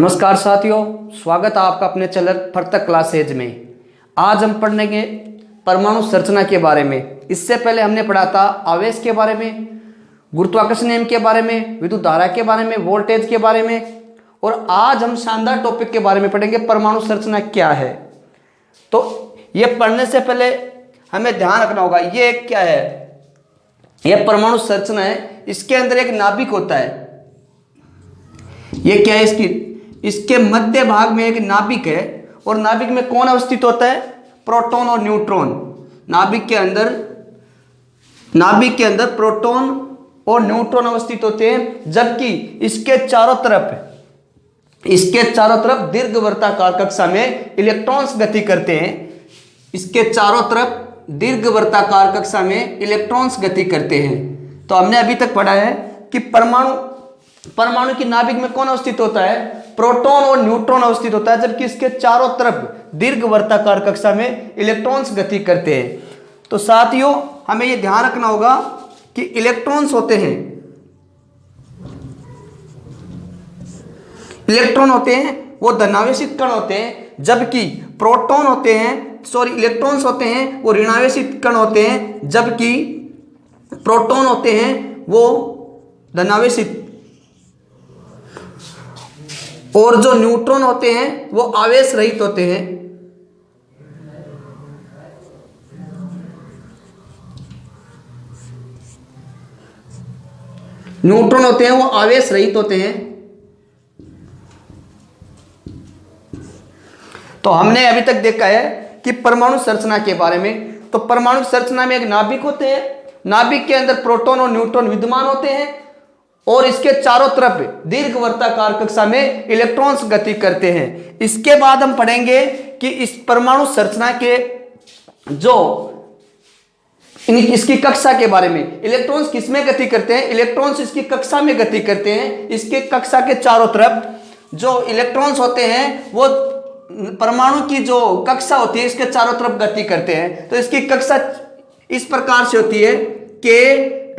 नमस्कार साथियों, स्वागत है आपका अपने चैनल फर्तक क्लासेज में। आज हम पढ़ेंगे परमाणु संरचना के बारे में। इससे पहले हमने पढ़ा था आवेश के बारे में, गुरुत्वाकर्षण नियम के बारे में, विद्युत धारा के बारे में, वोल्टेज के बारे में, और आज हम शानदार टॉपिक के बारे में पढ़ेंगे परमाणु संरचना क्या है। तो ये पढ़ने से पहले हमें ध्यान रखना होगा ये क्या है। यह परमाणु संरचना है, इसके अंदर एक नाभिक होता है। ये क्या है, इसके मध्य भाग में एक नाभिक है, और नाभिक में कौन अवस्थित होता है? प्रोटॉन और न्यूट्रॉन। नाभिक के अंदर प्रोटॉन और न्यूट्रॉन अवस्थित होते हैं, जबकि इसके चारों तरफ दीर्घवृत्ताकार कक्षा में इलेक्ट्रॉन्स गति करते हैं। इसके चारों तरफ दीर्घवृत्ताकार कक्षा में इलेक्ट्रॉन्स गति करते हैं। तो हमने अभी तक पढ़ा है कि परमाणु की नाभिक में कौन अवस्थित होता है? प्रोटॉन और न्यूट्रॉन अवस्थित होता है, जबकि इसके चारों तरफ दीर्घवृत्ताकार कक्षा में इलेक्ट्रॉन्स गति करते हैं। तो साथियों, हमें यह ध्यान रखना होगा कि इलेक्ट्रॉन होते हैं वो धनावेशित कण होते हैं, जबकि इलेक्ट्रॉन्स होते हैं वो ऋणावेशित कण होते हैं, जबकि प्रोटॉन होते हैं वो धनावेशित, और जो न्यूट्रॉन होते हैं वो आवेश रहित होते हैं। न्यूट्रॉन होते हैं वो आवेश रहित होते हैं। तो हमने अभी तक देखा है कि परमाणु संरचना के बारे में। तो परमाणु संरचना में एक नाभिक होते हैं, नाभिक के अंदर प्रोटॉन और न्यूट्रॉन विद्यमान होते हैं, और इसके चारों तरफ दीर्घवृत्ताकार कक्षा में इलेक्ट्रॉन्स गति करते हैं। इसके बाद हम पढ़ेंगे कि इस परमाणु संरचना के इसकी कक्षा के बारे में। इलेक्ट्रॉन्स किसमें गति करते हैं? इलेक्ट्रॉन्स इसकी कक्षा में गति करते हैं। इसके कक्षा के चारों तरफ जो इलेक्ट्रॉन्स होते हैं वो परमाणु की जो कक्षा होती है इसके चारों तरफ गति करते हैं। तो इसकी कक्षा इस प्रकार से होती है, K,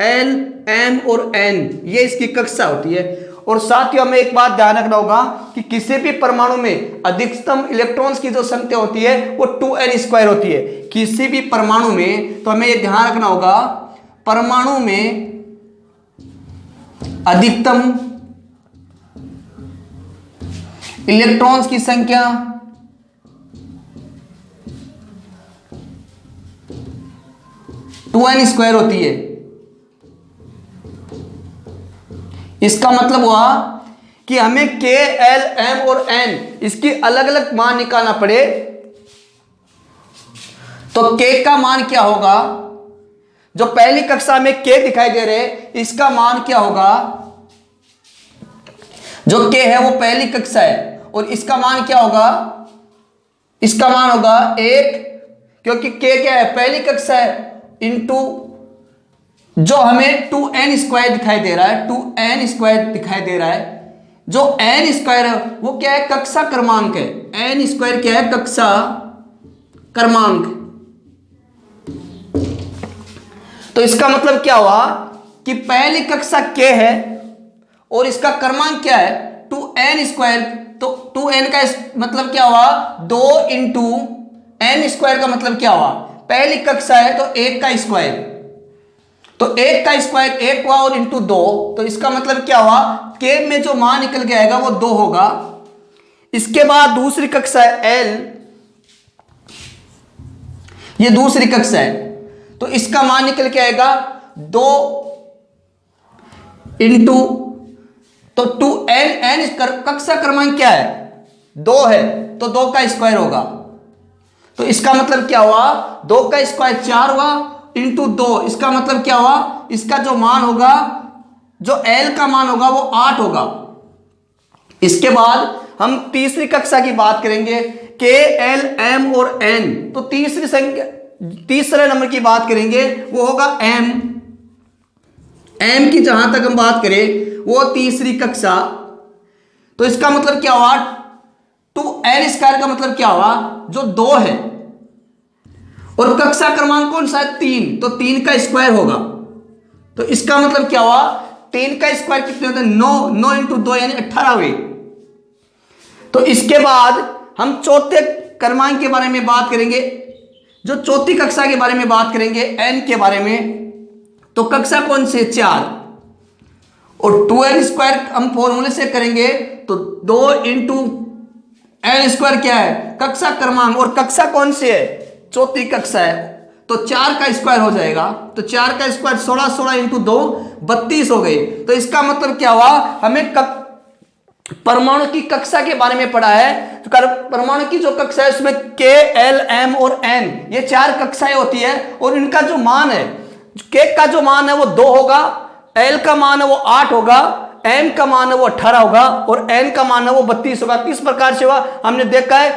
L, M और N, ये इसकी कक्षा होती है। और साथ ही हमें एक बात ध्यान रखना होगा कि किसी भी परमाणु में अधिकतम इलेक्ट्रॉन्स की जो संख्या होती है वो 2n² होती है। किसी भी परमाणु में, तो हमें यह ध्यान रखना होगा, परमाणु में अधिकतम इलेक्ट्रॉन्स की संख्या 2n² होती है। इसका मतलब हुआ कि हमें K, L, M और N इसकी अलग अलग मान निकालना पड़े। तो K का मान क्या होगा? जो पहली कक्षा में K दिखाई दे रहे, इसका मान क्या होगा? जो K है वो पहली कक्षा है, और इसका मान क्या होगा? इसका मान होगा 1, क्योंकि K क्या है? पहली कक्षा है, इंटू जो हमें 2n² दिखाई दे रहा है, 2n² दिखाई दे रहा है। जो n² है वो क्या है? कक्षा क्रमांक है। n² क्या है? कक्षा क्रमांक। तो इसका मतलब क्या हुआ कि पहली कक्षा K है और इसका क्रमांक क्या है? 2n²। तो 2n का मतलब क्या हुआ? 2 इंटू n² का मतलब क्या हुआ? पहली कक्षा है तो 1 का स्क्वायर, तो 1 का स्क्वायर 1 हुआ, और इंटू 2, तो इसका मतलब क्या हुआ? K में जो मान निकल के आएगा वो 2 होगा। इसके बाद दूसरी कक्षा है L, ये दूसरी कक्षा है, तो इसका मान निकल के आएगा 2 इंटू, तो 2n कक्षा क्रमांक क्या है? 2 है, तो 2 का स्क्वायर होगा। तो इसका मतलब क्या हुआ? 2 का स्क्वायर 4 हुआ, इंटू 2, इसका मतलब क्या हुआ? इसका जो मान होगा, जो L का मान होगा वो 8 होगा। इसके बाद हम तीसरी कक्षा की बात करेंगे, K, L, M और N। तो तीसरे नंबर की बात करेंगे वो होगा M की जहां तक हम बात करें वो तीसरी कक्षा। तो इसका मतलब क्या हुआ? 2n² का मतलब क्या हुआ? जो 2 है, और कक्षा क्रमांक कौन सा है? 3, तो 3 का स्क्वायर होगा। तो इसका मतलब क्या हुआ? 3 का स्क्वायर कितने होते हैं? 9, 9 इंटू 2 यानी 18 हुए। तो इसके बाद हम चौथे क्रमांक के बारे में बात करेंगे, जो चौथी कक्षा के बारे में बात करेंगे, n के बारे में। तो कक्षा कौन सी है? 4। और 2n² हम फॉर्मूले से करेंगे तो 2 इंटू n² क्या है? कक्षा क्रमांक। और कक्षा कौन सी है? चौथी कक्षा है, तो 4 का स्क्वायर हो जाएगा। तो 4 का स्क्वायर 16, 16 इंटू 2 32 हो गई। तो इसका मतलब क्या हुआ? हमें परमाणु की कक्षा के बारे में पढ़ा है। तो परमाणु की जो कक्षा है उसमें K, L, M और N, ये 4 कक्षाएं होती है। और इनका जो मान है, K का जो मान है वो 2 होगा, L का मान है वो 8 होगा, M का मान है वो 18 होगा और N का मान है वो 32 होगा। किस प्रकार से हुआ? हमने देखा है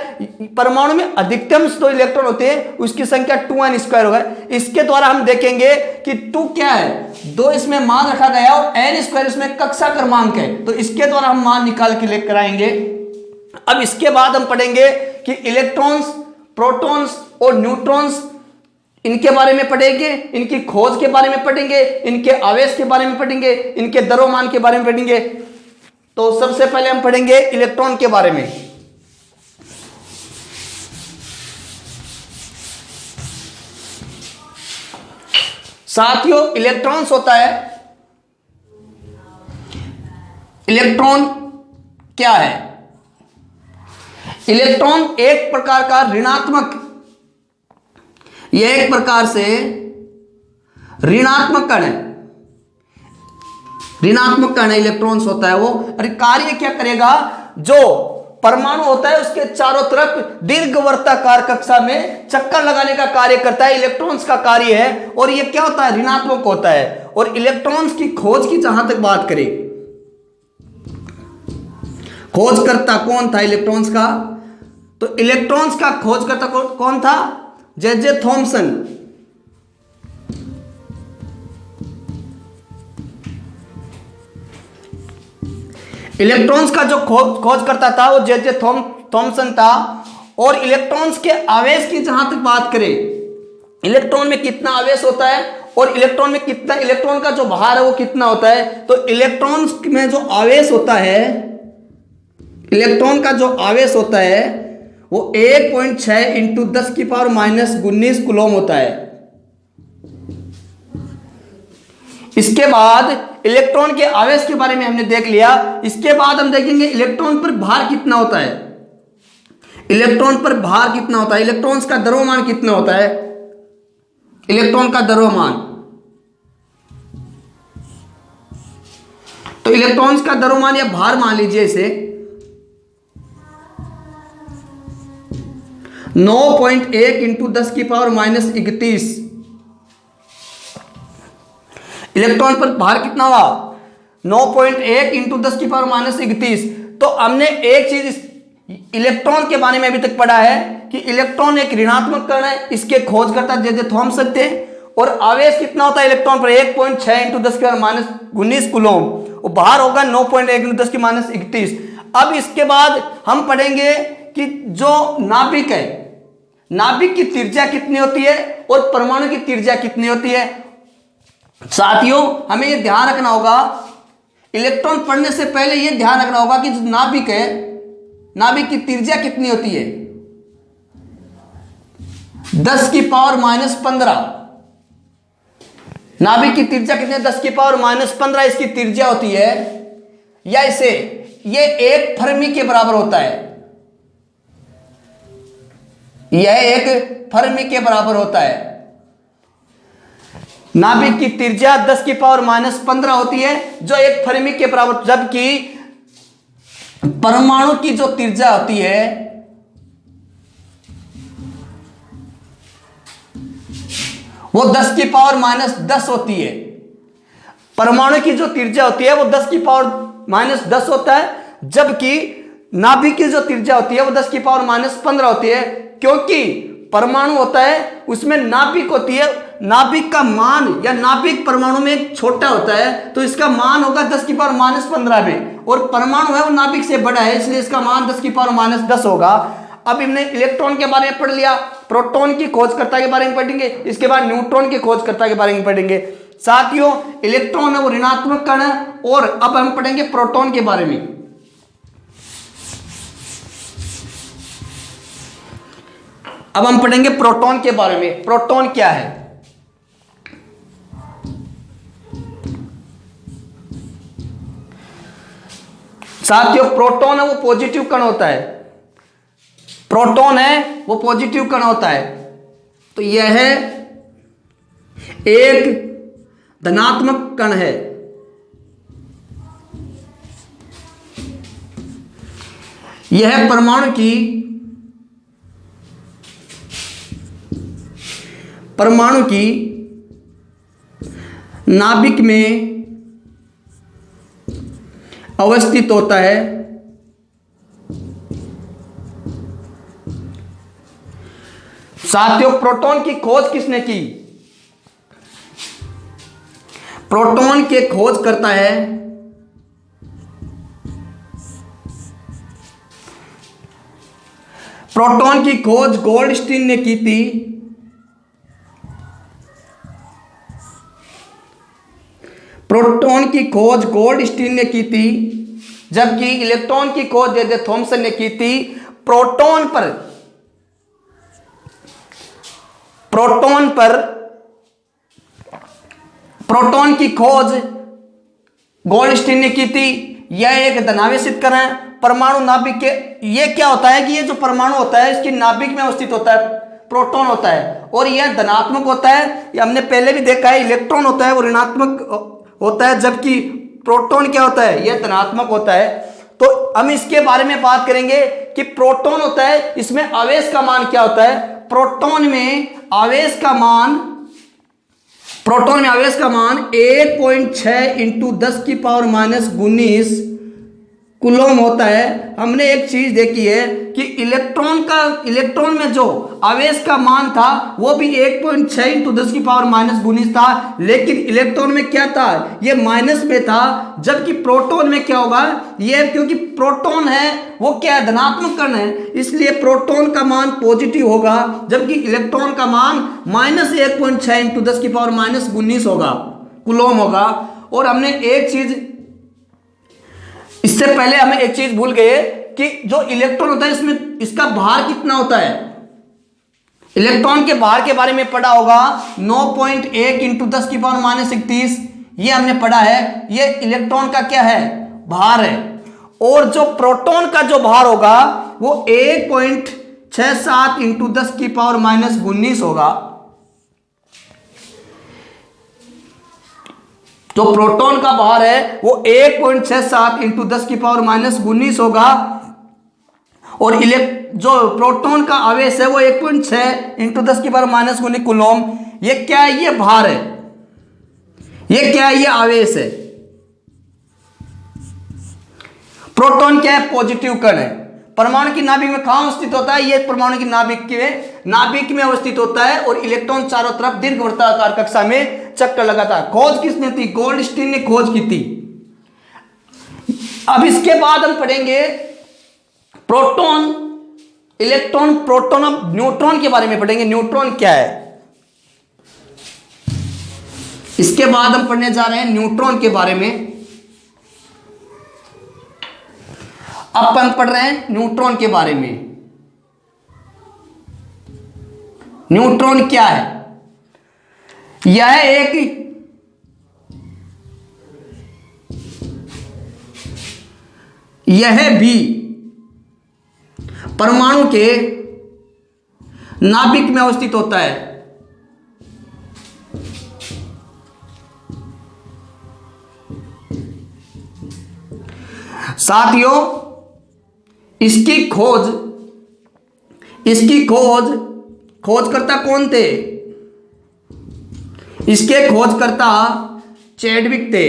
परमाणु में अधिकतम जो इलेक्ट्रॉन होते हैं उसकी संख्या 2n² होगा। इसके द्वारा हम देखेंगे कि 2 क्या है? 2 इसमें मान रखा गया और n² इसमें कक्षा क्रमांक है। तो इसके द्वारा हम मान निकाल के लेकर आएंगे। अब इसके बाद हम पढ़ेंगे कि इलेक्ट्रॉन्स, प्रोटॉन्स और न्यूट्रॉन्स, इनके बारे में पढ़ेंगे, इनकी खोज के बारे में पढ़ेंगे, इनके आवेश के बारे में पढ़ेंगे, इनके द्रव्यमान के बारे में पढ़ेंगे। तो सबसे पहले हम पढ़ेंगे इलेक्ट्रॉन के बारे में। साथियों, इलेक्ट्रॉन्स होता है, इलेक्ट्रॉन क्या है? इलेक्ट्रॉन एक प्रकार का ऋणात्मक, यह एक प्रकार से ऋणात्मक कण है। ऋणात्मक कण है इलेक्ट्रॉन्स होता है वो। और कार्य क्या करेगा? जो परमाणु होता है उसके चारों तरफ दीर्घवृत्ताकार कक्षा में चक्कर लगाने का कार्य करता है, इलेक्ट्रॉन्स का कार्य है। और ये क्या होता है? ऋणात्मक होता है। और इलेक्ट्रॉन्स की खोज की जहां तक बात करें, खोजकर्ता कौन था इलेक्ट्रॉन्स का? तो इलेक्ट्रॉन्स का खोजकर्ता कौन था? J Thomson. इलेक्ट्रॉन्स का जो खोज करता था वो जे थॉमसन था। और इलेक्ट्रॉन्स के आवेश की जहां तक बात करें, इलेक्ट्रॉन में कितना आवेश होता है और इलेक्ट्रॉन में कितना, इलेक्ट्रॉन का जो भार है वो कितना होता है? तो इलेक्ट्रॉन्स में जो आवेश होता है, इलेक्ट्रॉन का जो आवेश होता है वो 1.6 इंटू 10⁻⁻19 कूलम होता है। इसके बाद इलेक्ट्रॉन के आवेश के बारे में हमने देख लिया। इसके बाद हम देखेंगे इलेक्ट्रॉन पर भार कितना होता है। इलेक्ट्रॉन पर भार कितना होता है? इलेक्ट्रॉन्स का द्रव्यमान कितना होता है? इलेक्ट्रॉन का द्रव्यमान, तो इलेक्ट्रॉन्स का द्रव्यमान या भार मान लीजिए इसे 9.1 इंटू 10⁻31। इलेक्ट्रॉन पर भार कितना हुआ? 9.1 इंटू 10⁻31। तो हमने एक चीज इलेक्ट्रॉन के बारे में अभी तक पढ़ा है कि इलेक्ट्रॉन एक ऋणात्मक कण है, इसके खोजकर्ता जे थॉमसन थे। और आवेश कितना होता है इलेक्ट्रॉन पर? 1.6 इंटू 10⁻19 कूलम। और भार होगा 9.1 इंटू 10⁻31। अब इसके बाद हम पढ़ेंगे कि जो नाभिक है, नाभिक की त्रिज्या कितनी होती है और परमाणु की त्रिज्या कितनी होती है। साथियों, हमें यह ध्यान रखना होगा, इलेक्ट्रॉन पढ़ने से पहले यह ध्यान रखना होगा कि जो नाभिक है, नाभिक की त्रिज्या कितनी होती है? 10⁻15। नाभिक की त्रिज्या कितनी है? 10⁻15 इसकी त्रिज्या होती है। या इसे ये 1 फर्मी के बराबर होता है। यह 1 फर्मी के बराबर होता है। नाभिक की त्रिज्या 10⁻15 होती है, जो 1 फर्मी के बराबर। जबकि परमाणु की जो त्रिज्या होती है वो 10⁻10 होती है। परमाणु की जो त्रिज्या होती है वो 10⁻10 होता है, जबकि नाभिक की जो त्रिज्या होती है वो 10⁻15 होती है। क्योंकि परमाणु होता है उसमें नाभिक होती है, नाभिक का मान या नाभिक परमाणु में छोटा होता है, तो इसका मान होगा 10⁻15 में। और परमाणु है वो नाभिक से बड़ा है, इसलिए इसका मान 10⁻10 होगा। अब हमने इलेक्ट्रॉन के बारे में पढ़ लिया, प्रोटॉन की खोजकर्ता के बारे में पढ़ेंगे, इसके बाद न्यूट्रॉन के खोजकर्ता के बारे में पढ़ेंगे। साथियों, इलेक्ट्रॉन है वो ऋणात्मक कण है। और अब हम पढ़ेंगे प्रोटॉन के बारे में। अब हम पढ़ेंगे प्रोटॉन के बारे में। प्रोटॉन क्या है? साथियों, प्रोटॉन है वो पॉजिटिव कण होता है। प्रोटॉन है वो पॉजिटिव कण होता है। तो यह एक धनात्मक कण है। यह परमाणु की नाभिक में अवस्थित होता है। साथियों, प्रोटॉन की खोज किसने की? प्रोटॉन के खोज करता है प्रोटॉन की खोज गोल्डस्टीन ने की थी। प्रोटॉन की खोज गोल्डस्टीन ने की थी, जबकि इलेक्ट्रॉन की खोज जे.जे. थॉमसन ने की थी। प्रोटॉन की खोज गोल्डस्टीन ने की थी। यह एक धनावेशित कण है। परमाणु नाभिक के, ये क्या होता है कि ये जो परमाणु होता है इसकी नाभिक में अवस्थित होता है, प्रोटॉन होता है, और यह धनात्मक होता है। ये हमने पहले भी देखा है, इलेक्ट्रॉन होता है वो ऋणात्मक होता है, जबकि प्रोटॉन क्या होता है, यह धनात्मक होता है। तो हम इसके बारे में बात करेंगे कि प्रोटॉन होता है, इसमें आवेश का मान क्या होता है। प्रोटॉन में आवेश का मान 1.6 इंटू 10 की पावर -19 कूलम होता है। हमने एक चीज देखी है कि इलेक्ट्रॉन में जो आवेश का मान था वो भी 1.6 इंटू 10 की पावर -19 था, लेकिन इलेक्ट्रॉन में क्या था, ये माइनस में था। जबकि प्रोटॉन में क्या होगा, ये क्योंकि प्रोटॉन है वो क्या है, धनात्मक कण है, इसलिए प्रोटॉन का मान पॉजिटिव होगा, जबकि इलेक्ट्रॉन का मान -1.6 इंटू 10 की पावर -19 होगा, कूलम होगा। और हमने एक चीज, इससे पहले हमें एक चीज भूल गए कि जो इलेक्ट्रॉन होता है इसमें इसका भार कितना होता है। इलेक्ट्रॉन के भार के बारे में पढ़ा होगा, 9.1 इंटू 10 की पावर -31, ये हमने पढ़ा है। ये इलेक्ट्रॉन का क्या है, भार है। और जो प्रोटॉन का जो भार होगा वो 1.67 इंटू 10 की पावर -19 होगा। जो प्रोटॉन का भार है वो 1.67 इंटू 10 की पावर -19 होगा, और जो प्रोटॉन का आवेश है वो 1.6 इंटू 10 की पावर -19 कूलम। ये क्या है, ये भार है। ये क्या है, ये आवेश है। प्रोटॉन क्या है, पॉजिटिव कण है। परमाणु की नाभिक में कहां अवस्थित होता है, ये परमाणु की नाभिक में अवस्थित होता है, और इलेक्ट्रॉन चारों तरफ दीर्घवृत्ताकार कक्षा में चक्कर लगाता है। खोज किसने की, गोल्डस्टीन ने खोज की थी। अब इसके बाद हम पढ़ेंगे प्रोटॉन, इलेक्ट्रॉन, प्रोटॉन। अब न्यूट्रॉन के बारे में पढ़ेंगे, न्यूट्रॉन क्या है। इसके बाद हम पढ़ने जा रहे हैं न्यूट्रॉन के बारे में। अब हम पढ़ रहे हैं न्यूट्रॉन के बारे में। न्यूट्रॉन क्या है, यह भी परमाणु के नाभिक में अवस्थित होता है। साथियों, इसकी खोजकर्ता कौन थे, इसके खोजकर्ता चैडविक थे।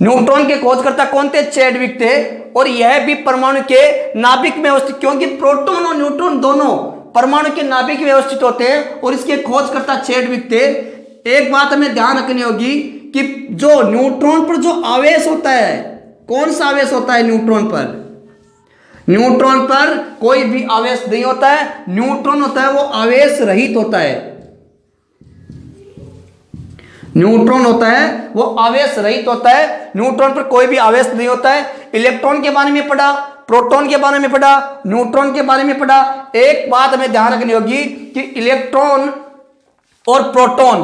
न्यूट्रॉन के खोजकर्ता कौन थे, चैडविक थे। और यह भी परमाणु के नाभिक में अवस्थित, क्योंकि प्रोटॉन और न्यूट्रॉन दोनों परमाणु के नाभिक में अवस्थित होते हैं, और इसके खोजकर्ता चैडविक थे। एक बात हमें ध्यान रखनी होगी कि जो न्यूट्रॉन पर जो आवेश होता है, कौन सा आवेश होता है न्यूट्रॉन पर, न्यूट्रॉन पर कोई भी आवेश नहीं होता है। न्यूट्रॉन होता है वो आवेश रहित होता है। न्यूट्रॉन होता है वो आवेश रहित होता है। न्यूट्रॉन पर कोई भी आवेश नहीं होता है। इलेक्ट्रॉन के बारे में पढ़ा, प्रोटॉन के बारे में पढ़ा, न्यूट्रॉन के बारे में पढ़ा। एक बात हमें ध्यान रखनी होगी कि इलेक्ट्रॉन और प्रोटॉन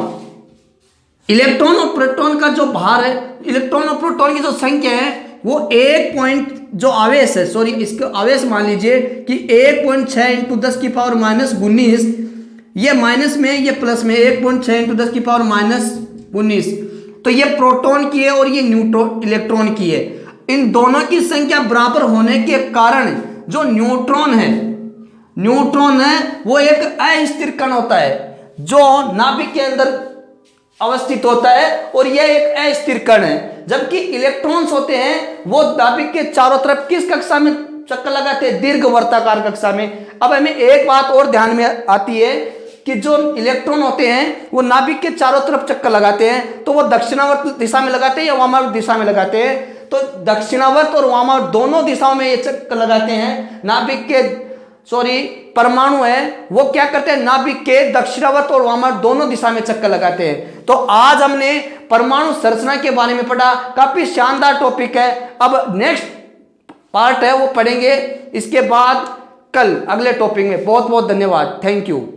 और प्रोटॉन का जो भार है, इलेक्ट्रॉन और प्रोटॉन की जो संख्या है वो 1 पॉइंट जो आवेश है, सॉरी इसको आवेश मान लीजिए कि 1.6 इंटू 10 की पावर माइनस 19, ये माइनस में ये प्लस में 1.6 इंटू 10 की पावर माइनस 19, तो ये प्रोटॉन की है और ये न्यूट्रॉन इलेक्ट्रॉन की है। इन दोनों की संख्या बराबर होने के कारण जो न्यूट्रॉन है वो एक अस्थिर कण होता है जो नाभिक के अंदर अवस्थित होता है और यह एक अस्थिर कण है। जबकि इलेक्ट्रॉन्स होते हैं वो नाभिक के चारों तरफ किस कक्षा में चक्कर लगाते हैं? दीर्घ वर्ताकार कक्षा में। अब हमें एक बात और ध्यान में आती है कि जो इलेक्ट्रॉन होते हैं वो नाभिक के चारों तरफ चक्कर लगाते हैं, तो वो दक्षिणावर्त दिशा में लगाते हैं या वामावर्त दिशा में लगाते हैं? तो दक्षिणावर्त और वामावर्त दोनों दिशाओं में ये चक्कर लगाते हैं। नाभिक के परमाणु है वो क्या करते हैं? नाभिक के दक्षिणावर्त और वामावर्त दोनों दिशा में चक्कर लगाते हैं। तो आज हमने परमाणु संरचना के बारे में पढ़ा, काफी शानदार टॉपिक है। अब नेक्स्ट पार्ट है वो पढ़ेंगे इसके बाद कल अगले टॉपिक में। बहुत बहुत धन्यवाद, थैंक यू।